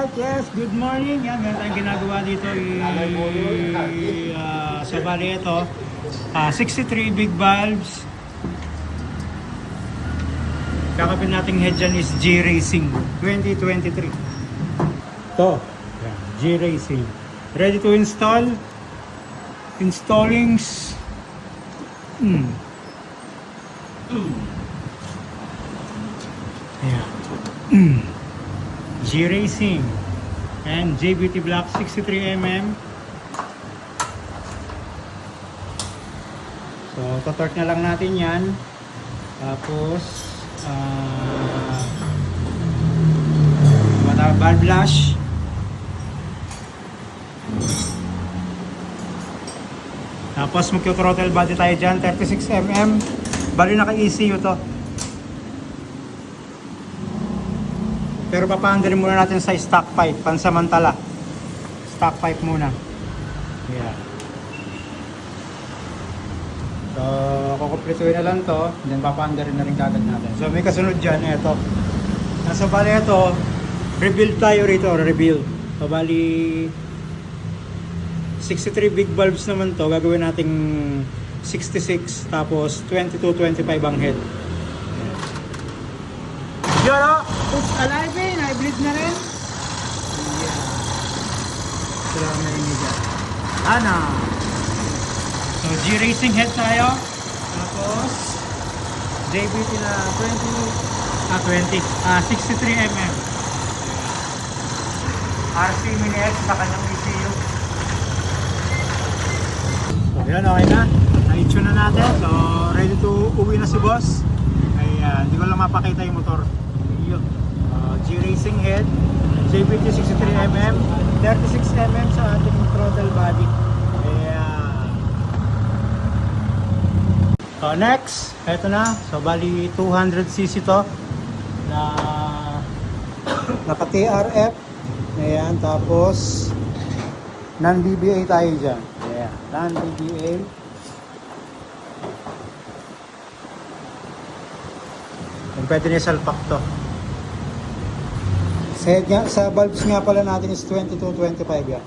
Alright, yes, good morning. Yan, meron tayong ginagawa dito sa bali ito. 63 big valves. Kakapin nating head dyan is G-Racing 2023. Ito, yan, G-Racing. Ready to install. Installings. Ayan. G-Racing and JBT Block 63mm. So, tatork na lang natin yan. Tapos valve flash. Tapos magka-throttle body tayo dyan, 36mm. Bali naka-ECU to. Pero papaandalin muna natin sa stock pipe, pansamantala. Stock pipe muna. Yeah. So, kukumpletuhin na lang to, then papaandalin na rin kagad natin. So, may kasunod dyan, eto. Nasa bali ito, rebuild tayo rito, rebuild. So, bali 63 big valves naman to, gagawin nating 66, tapos 22-25 ang head. Yoro! It's alive eh! Hybrid na rin! Yeah. Ito lang narinig dyan. Ana! So, G-Racing head tayo. Tapos, JBT na 63mm. RC Mini X sa kanyang ECU. So, yan, okay na. Na-tune na natin. So, ready to uwi na si boss. Ay, hindi ko lang mapakita yung motor. G-Racing head, JBT 63mm, 36mm sa ating throttle body. So next, eto na. So bali 200cc to na naka TRF. Ayan, tapos non-BBA tayo dyan. Ayan, non-BBA. Pwede na salpak to. Sa valves nga pala natin is 22-25 yan.